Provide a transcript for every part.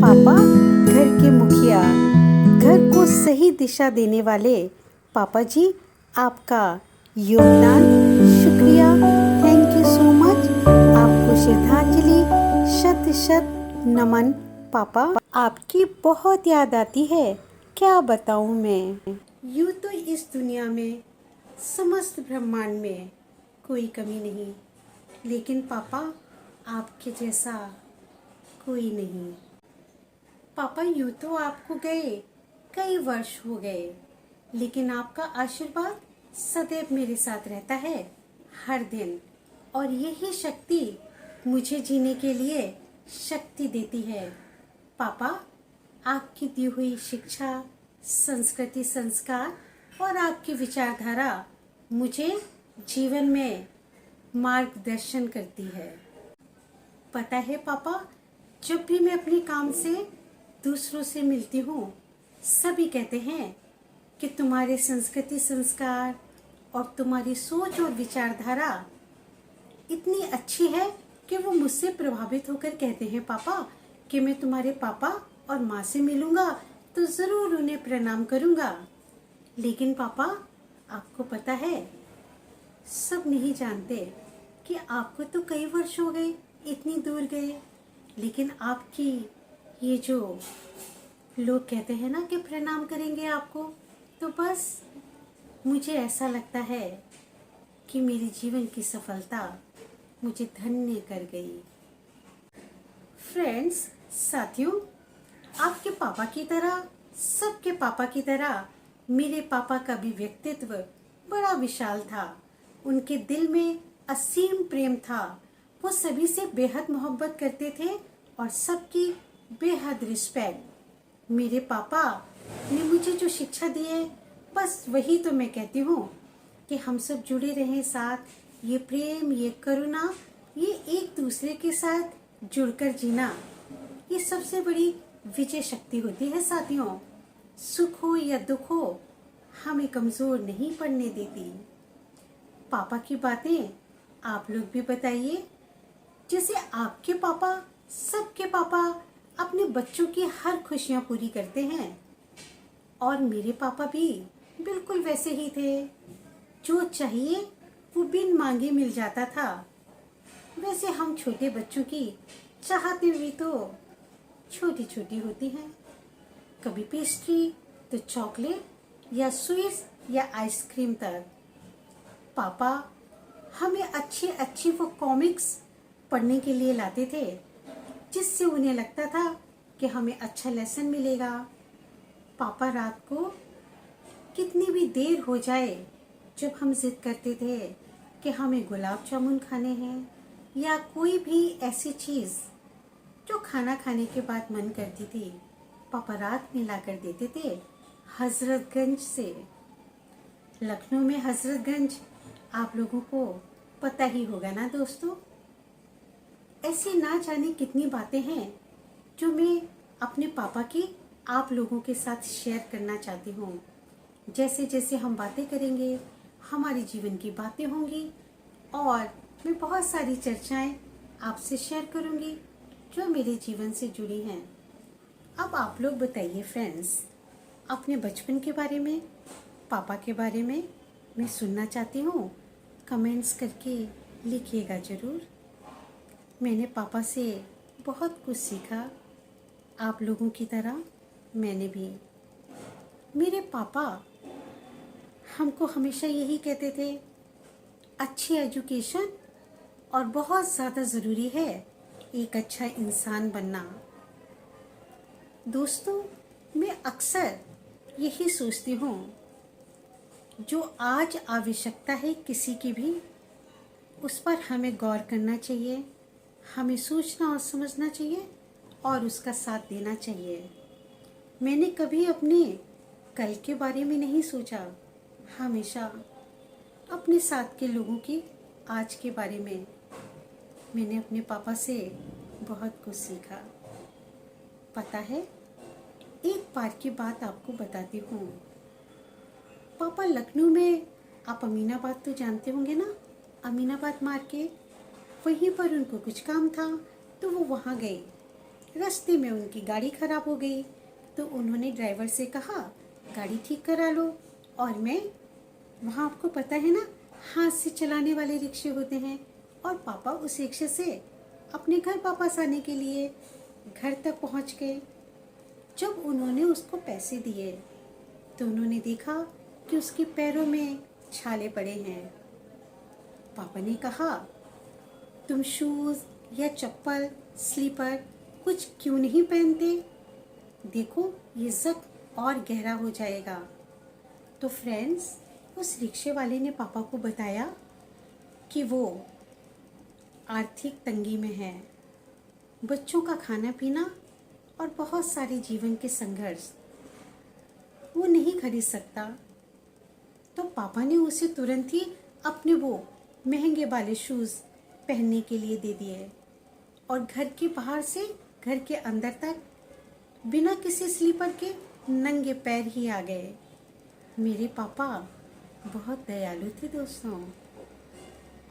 पापा घर के मुखिया, घर को सही दिशा देने वाले पापा जी, आपका योगदान शुक्रिया, थैंक यू सो मच। आपको श्रद्धांजलि, शत शत नमन पापा। आपकी बहुत याद आती है, क्या बताऊं मैं। यूँ तो इस दुनिया में, समस्त ब्रह्मांड में कोई कमी नहीं, लेकिन पापा आपके जैसा कोई नहीं। पापा यूँ तो आपको गए कई वर्ष हो गए, लेकिन आपका आशीर्वाद सदैव मेरे साथ रहता है हर दिन, और यही शक्ति मुझे जीने के लिए शक्ति देती है। पापा आपकी दी हुई शिक्षा, संस्कृति, संस्कार और आपकी विचारधारा मुझे जीवन में मार्गदर्शन करती है। पता है पापा, जब भी मैं अपने काम से दूसरों से मिलती हूँ, सभी कहते हैं कि तुम्हारे संस्कृति, संस्कार और तुम्हारी सोच और विचारधारा इतनी अच्छी है कि वो मुझसे प्रभावित होकर कहते हैं पापा कि मैं तुम्हारे पापा और माँ से मिलूँगा तो ज़रूर उन्हें प्रणाम करूँगा। लेकिन पापा आपको पता है, सब नहीं जानते कि आपको तो कई वर्ष हो गए इतनी दूर गए, लेकिन आपकी ये जो लोग कहते हैं ना कि प्रणाम करेंगे आपको, तो बस मुझे ऐसा लगता है कि मेरे जीवन की सफलता मुझे धन्य कर गई। फ्रेंड्स, साथियों, आपके पापा की तरह, सबके पापा की तरह मेरे पापा का भी व्यक्तित्व बड़ा विशाल था। उनके दिल में असीम प्रेम था। वो सभी से बेहद मोहब्बत करते थे और सबकी बेहद रिस्पेक्ट। मेरे पापा ने मुझे जो शिक्षा दी है, बस वही तो मैं कहती हूँ कि हम सब जुड़े रहें साथ। ये प्रेम, ये करुणा, ये एक दूसरे के साथ जुड़कर जीना, ये सबसे बड़ी विजय शक्ति होती है साथियों। सुख हो या दुख हो, हमें कमज़ोर नहीं पड़ने देती। पापा की बातें आप लोग भी बताइए। जैसे आपके पापा, सबके पापा अपने बच्चों की हर खुशियाँ पूरी करते हैं, और मेरे पापा भी बिल्कुल वैसे ही थे। जो चाहिए वो बिन मांगे मिल जाता था। वैसे हम छोटे बच्चों की चाहतें भी तो छोटी छोटी होती हैं, कभी पेस्ट्री तो चॉकलेट या स्वीट्स या आइसक्रीम तक। पापा हमें अच्छी अच्छी वो कॉमिक्स पढ़ने के लिए लाते थे, जिससे उन्हें लगता था कि हमें अच्छा लेसन मिलेगा। पापा रात को कितनी भी देर हो जाए, जब हम जिद करते थे कि हमें गुलाब जामुन खाने हैं या कोई भी ऐसी चीज़ जो खाना खाने के बाद मन करती थी, पापा रात में ला कर देते थे हजरतगंज से। लखनऊ में हजरतगंज आप लोगों को पता ही होगा ना दोस्तों। ऐसी ना जाने कितनी बातें हैं जो मैं अपने पापा की आप लोगों के साथ शेयर करना चाहती हूँ। जैसे जैसे हम बातें करेंगे, हमारे जीवन की बातें होंगी, और मैं बहुत सारी चर्चाएं आपसे शेयर करूँगी जो मेरे जीवन से जुड़ी हैं। अब आप लोग बताइए फ्रेंड्स, अपने बचपन के बारे में, पापा के बारे में मैं सुनना चाहती हूँ। कमेंट्स करके लिखिएगा ज़रूर। मैंने पापा से बहुत कुछ सीखा, आप लोगों की तरह मैंने भी। मेरे पापा हमको हमेशा यही कहते थे, अच्छी एजुकेशन और बहुत ज़्यादा ज़रूरी है एक अच्छा इंसान बनना। दोस्तों, मैं अक्सर यही सोचती हूँ, जो आज आवश्यकता है किसी की भी, उस पर हमें गौर करना चाहिए, हमें सोचना और समझना चाहिए और उसका साथ देना चाहिए। मैंने कभी अपने कल के बारे में नहीं सोचा, हमेशा अपने साथ के लोगों की आज के बारे में। मैंने अपने पापा से बहुत कुछ सीखा। पता है, एक बार की बात आपको बताती हूँ। पापा लखनऊ में, आप अमीनाबाद तो जानते होंगे ना, अमीनाबाद मार्केट, वहीं पर उनको कुछ काम था तो वो वहाँ गए। रास्ते में उनकी गाड़ी खराब हो गई तो उन्होंने ड्राइवर से कहा गाड़ी ठीक करा लो। और मैं वहाँ, आपको पता है ना, हाथ से चलाने वाले रिक्शे होते हैं, और पापा उस रिक्शे से अपने घर वापस आने के लिए घर तक पहुँच गए। जब उन्होंने उसको पैसे दिए तो उन्होंने देखा कि उसके पैरों में छाले पड़े हैं। पापा ने कहा तुम शूज़ या चप्पल, स्लीपर कुछ क्यों नहीं पहनते? देखो ये जख्म और गहरा हो जाएगा। तो फ्रेंड्स, उस रिक्शे वाले ने पापा को बताया कि वो आर्थिक तंगी में है, बच्चों का खाना पीना और बहुत सारे जीवन के संघर्ष वो नहीं खरीद सकता। तो पापा ने उसे तुरंत ही अपने वो महंगे वाले शूज़ पहनने के लिए दे दिए और घर के बाहर से घर के अंदर तक बिना किसी स्लीपर के नंगे पैर ही आ गए। मेरे पापा बहुत दयालु थे दोस्तों,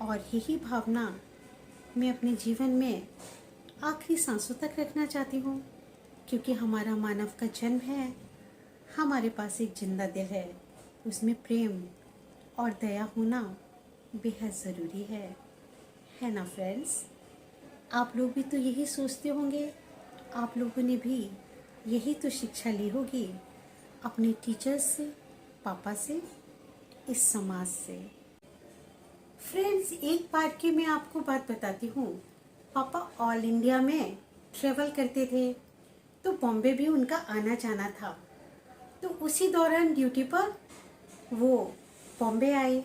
और यही भावना मैं अपने जीवन में आखिरी सांसों तक रखना चाहती हूँ, क्योंकि हमारा मानव का जन्म है, हमारे पास एक जिंदा दिल है, उसमें प्रेम और दया होना बेहद ज़रूरी है ना फ्रेंड्स? आप लोग भी तो यही सोचते होंगे, आप लोगों ने भी यही तो शिक्षा ली होगी अपने टीचर्स से, पापा से, इस समाज से। फ्रेंड्स, एक बार की मैं आपको बात बताती हूँ। पापा ऑल इंडिया में ट्रेवल करते थे, तो बॉम्बे भी उनका आना जाना था। तो उसी दौरान ड्यूटी पर वो बॉम्बे आए।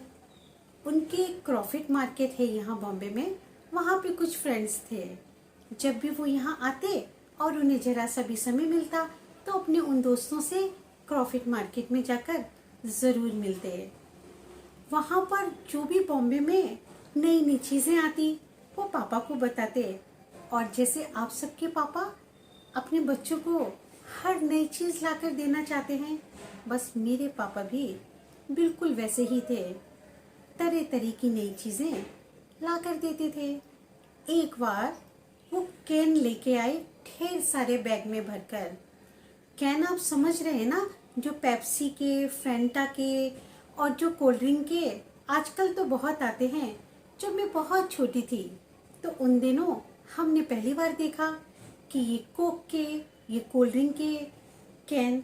उनकी क्रॉफिट मार्केट है यहाँ बॉम्बे में, वहाँ पे कुछ फ्रेंड्स थे। जब भी वो यहाँ आते और उन्हें ज़रा सा भी समय मिलता तो अपने उन दोस्तों से क्रॉफिट मार्केट में जाकर ज़रूर मिलते। वहाँ पर जो भी बॉम्बे में नई नई चीज़ें आती वो पापा को बताते, और जैसे आप सबके पापा अपने बच्चों को हर नई चीज़ लाकर देना चाहते हैं, बस मेरे पापा भी बिल्कुल वैसे ही थे। तरह तरह की नई चीज़ें लाकर देते थे। एक बार वो कैन लेके आए, ढेर सारे बैग में भरकर। कैन आप समझ रहे हैं ना, जो पेप्सी के, फैंटा के और जो कोल्ड ड्रिंक के आजकल तो बहुत आते हैं। जब मैं बहुत छोटी थी तो उन दिनों हमने पहली बार देखा कि ये कोक के, ये कोल्ड ड्रिंक के कैन।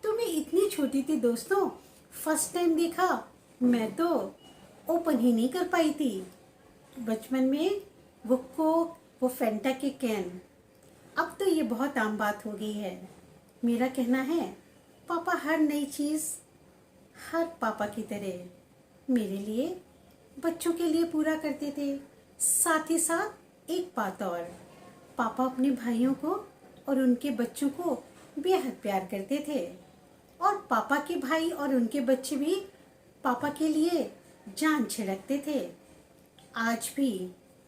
तो मैं इतनी छोटी थी दोस्तों, फर्स्ट टाइम देखा, मैं तो ओपन ही नहीं कर पाई थी। बचपन में वो कोक, वो फैंटा के कैन, अब तो ये बहुत आम बात हो गई है। मेरा कहना है पापा हर नई चीज़, हर पापा की तरह मेरे लिए, बच्चों के लिए पूरा करते थे। साथ ही साथ एक बात और, पापा अपने भाइयों को और उनके बच्चों को बेहद प्यार करते थे, और पापा के भाई और उनके बच्चे भी पापा के लिए जान छिड़कते थे। आज भी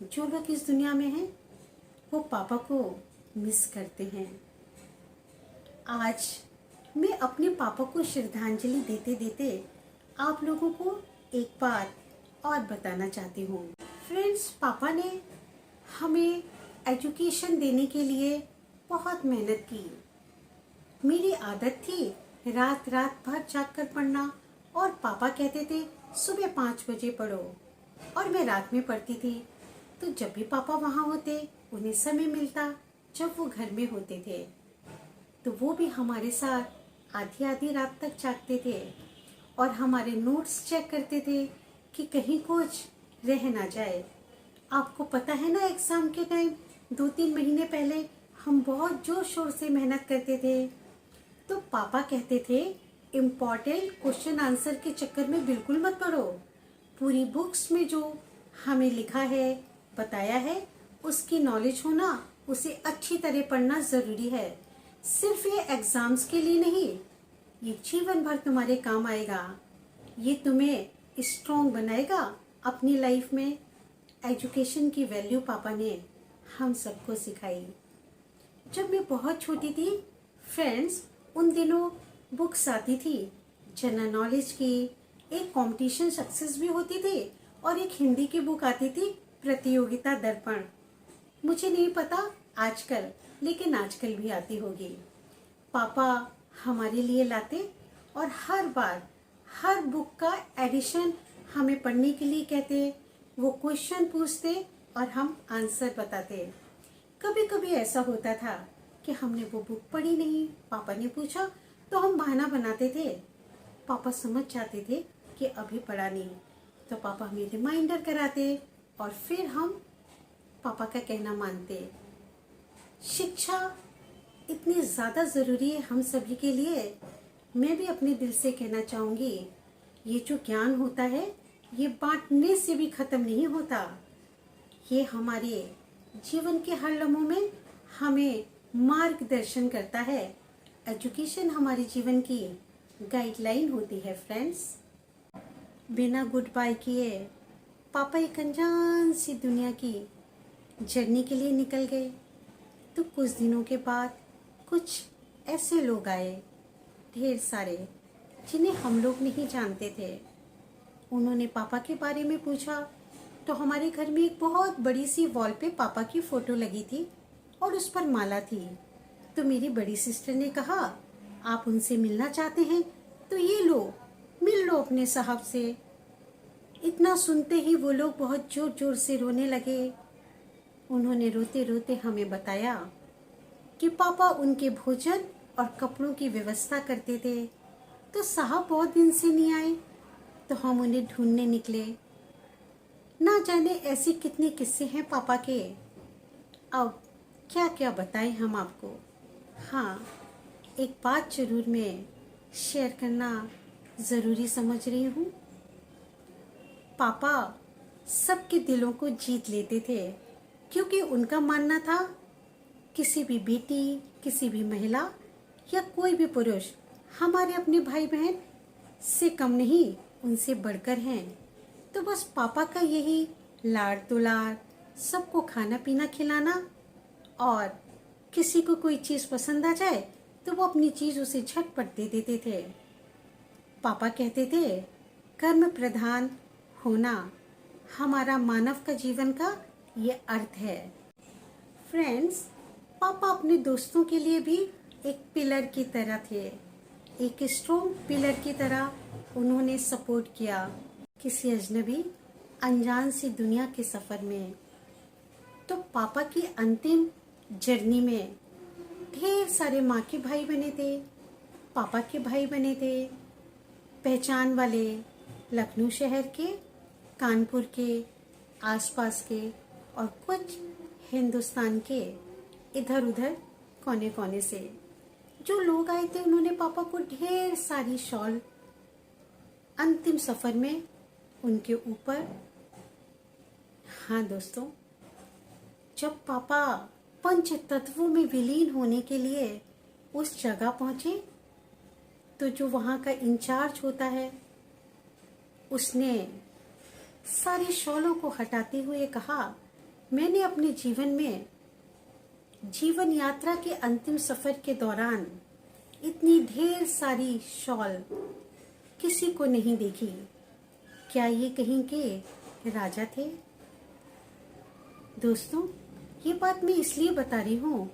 जो लोग इस दुनिया में हैं वो पापा को मिस करते हैं। आज मैं अपने पापा को श्रद्धांजलि देते देते आप लोगों को एक बात और बताना चाहती हूँ। फ्रेंड्स, पापा ने हमें एजुकेशन देने के लिए बहुत मेहनत की। मेरी आदत थी रात रात भर जाग कर पढ़ना, और पापा कहते थे सुबह 5 बजे पढ़ो, और मैं रात में पढ़ती थी। तो जब भी पापा वहाँ होते, उन्हें समय मिलता जब वो घर में होते थे, तो वो भी हमारे साथ आधी आधी रात तक जागते थे और हमारे नोट्स चेक करते थे कि कहीं कुछ रह ना जाए। आपको पता है ना, एग्ज़ाम के टाइम 2-3 महीने पहले हम बहुत जोर शोर से मेहनत करते थे। तो पापा कहते थे इम्पॉर्टेंट क्वेश्चन आंसर के चक्कर में बिल्कुल मत पढ़ो। पूरी बुक्स में जो हमें लिखा है, बताया है, उसकी नॉलेज होना, उसे अच्छी तरह पढ़ना ज़रूरी है। सिर्फ ये एग्ज़ाम्स के लिए नहीं, ये जीवन भर तुम्हारे काम आएगा। ये तुम्हें स्ट्रॉन्ग बनाएगा अपनी लाइफ में। एजुकेशन की वैल्यू पापा ने हम सबको सिखाई। जब मैं बहुत छोटी थी फ्रेंड्स, उन दिनों बुक्स आती थी जनरल नॉलेज की, एक कंपटीशन सक्सेस भी होती थी, और एक हिंदी की बुक आती थी प्रतियोगिता दर्पण। मुझे नहीं पता आजकल लेकिन आजकल भी आती होगी। पापा हमारे लिए लाते और हर बार हर बुक का एडिशन हमें पढ़ने के लिए कहते, वो क्वेश्चन पूछते और हम आंसर बताते। कभी कभी ऐसा होता था कि हमने वो बुक पढ़ी नहीं, पापा ने पूछा तो हम बहाना बनाते थे। पापा समझ जाते थे कि अभी पढ़ा नहीं, तो पापा हमें रिमाइंडर कराते और फिर हम पापा का कहना मानते। शिक्षा इतनी ज़्यादा ज़रूरी है हम सभी के लिए। मैं भी अपने दिल से कहना चाहूँगी, ये जो ज्ञान होता है ये बांटने से भी ख़त्म नहीं होता। ये हमारे जीवन के हर लम्हों में हमें मार्गदर्शन करता है। एजुकेशन हमारे जीवन की गाइडलाइन होती है फ्रेंड्स। बिना गुड बाय किए पापा एक अनजान सी दुनिया की जर्नी के लिए निकल गए। तो कुछ दिनों के बाद कुछ ऐसे लोग आए, ढेर सारे, जिन्हें हम लोग नहीं जानते थे। उन्होंने पापा के बारे में पूछा तो हमारे घर में एक बहुत बड़ी सी वॉल पे पापा की फोटो लगी थी और उस पर माला थी। तो मेरी बड़ी सिस्टर ने कहा, आप उनसे मिलना चाहते हैं तो ये लो, मिल लो अपने साहब से। इतना सुनते ही वो लोग बहुत जोर जोर से रोने लगे। उन्होंने रोते रोते हमें बताया कि पापा उनके भोजन और कपड़ों की व्यवस्था करते थे, तो साहब बहुत दिन से नहीं आए, तो हम उन्हें ढूंढने निकले। ना जाने ऐसे कितने किस्से हैं पापा के। अब क्या क्या बताएं हम आपको। हाँ, एक बात जरूर मैं शेयर करना ज़रूरी समझ रही हूँ। पापा सबके दिलों को जीत लेते थे, क्योंकि उनका मानना था किसी भी बेटी, किसी भी महिला या कोई भी पुरुष हमारे अपने भाई बहन से कम नहीं, उनसे बढ़कर हैं। तो बस पापा का यही लाड़ दुलार, सबको खाना पीना खिलाना, और किसी को कोई चीज़ पसंद आ जाए तो वो अपनी चीज़ उसे झटपट दे देते थे। पापा कहते थे कर्म प्रधान होना हमारा मानव का जीवन का ये अर्थ है। फ्रेंड्स, पापा अपने दोस्तों के लिए भी एक पिलर की तरह थे, एक स्ट्रॉन्ग पिलर की तरह उन्होंने सपोर्ट किया किसी अजनबी अनजान सी दुनिया के सफ़र में। तो पापा की अंतिम जर्नी में ढेर सारे माँ के भाई बने थे, पापा के भाई बने थे, पहचान वाले लखनऊ शहर के, कानपुर के, आसपास के, और कुछ हिंदुस्तान के इधर उधर कोने कोने से। जो लोग आए थे उन्होंने पापा को ढेर सारी शॉल अंतिम सफ़र में उनके ऊपर। हाँ दोस्तों, जब पापा पंच तत्वों में विलीन होने के लिए उस जगह पहुंचे, तो जो वहाँ का इंचार्ज होता है उसने सारी शॉलों को हटाते हुए कहा, मैंने अपने जीवन में जीवन यात्रा के अंतिम सफ़र के दौरान इतनी ढेर सारी शॉल किसी को नहीं देखी। क्या ये कहीं के राजा थे? दोस्तों, ये बात मैं इसलिए बता रही हूँ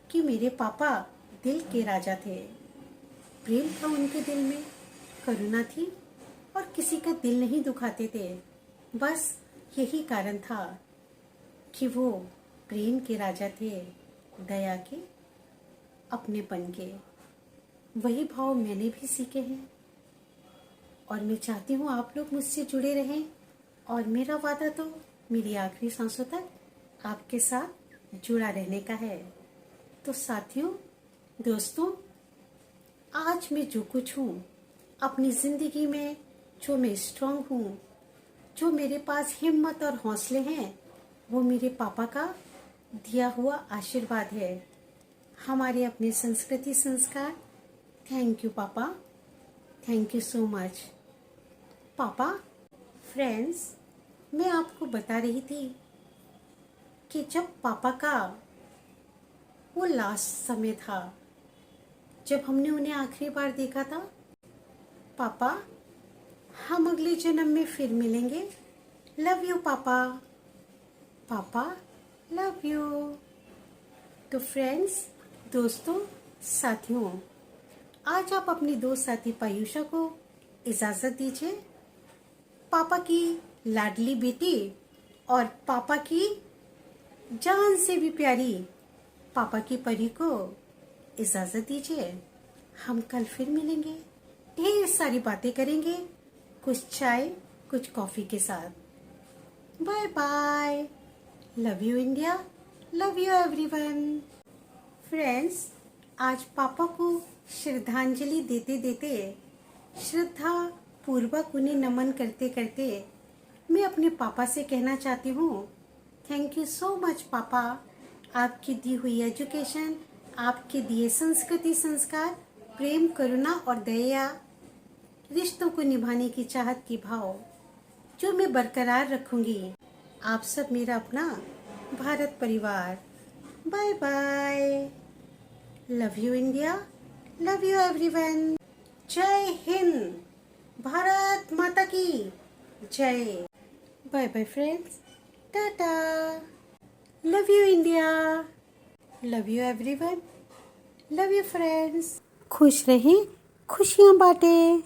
कि मेरे पापा दिल के राजा थे। प्रेम था उनके दिल में, करुणा थी, और किसी का दिल नहीं दुखाते थे। बस यही कारण था कि वो प्रेम के राजा थे, दया के, अपनेपन के। वही भाव मैंने भी सीखे हैं और मैं चाहती हूँ आप लोग मुझसे जुड़े रहें, और मेरा वादा तो मेरी आखिरी सांसों तक आपके साथ जुड़ा रहने का है। तो साथियों, दोस्तों, आज मैं जो कुछ हूँ अपनी ज़िंदगी में, जो मैं स्ट्रांग हूँ, जो मेरे पास हिम्मत और हौसले हैं, वो मेरे पापा का दिया हुआ आशीर्वाद है, हमारे अपने संस्कृति संस्कार। थैंक यू पापा, थैंक यू सो मच पापा। फ्रेंड्स, मैं आपको बता रही थी कि जब पापा का वो लास्ट समय था, जब हमने उन्हें आखिरी बार देखा था। पापा, हम अगले जन्म में फिर मिलेंगे। लव यू पापा। पापा, लव यू। तो फ्रेंड्स, दोस्तों, साथियों, आज आप अपनी दोस्त साथी पायुषा को इजाज़त दीजिए। पापा की लाडली बेटी और पापा की जान से भी प्यारी पापा की परी को इजाज़त दीजिए। हम कल फिर मिलेंगे, ढेर सारी बातें करेंगे, कुछ चाय कुछ कॉफ़ी के साथ। Bye bye. Love you India, love you everyone. Friends, आज पापा को श्रद्धांजलि देते देते, श्रद्धा पूर्वक उन्हें नमन करते करते मैं अपने पापा से कहना चाहती हूँ, थैंक यू सो मच पापा। आपकी दी हुई एजुकेशन, आपके दिए संस्कृति संस्कार, प्रेम करुणा और दया, रिश्तों को निभाने की चाहत की भाव जो मैं बरकरार रखूंगी। आप सब मेरा अपना भारत परिवार। Bye bye. Love you India, love you everyone. जय हिंद, भारत माता की जय। Bye bye friends, tata. Love you India, love you everyone, love you friends. खुश रहें, खुशियाँ बांटें।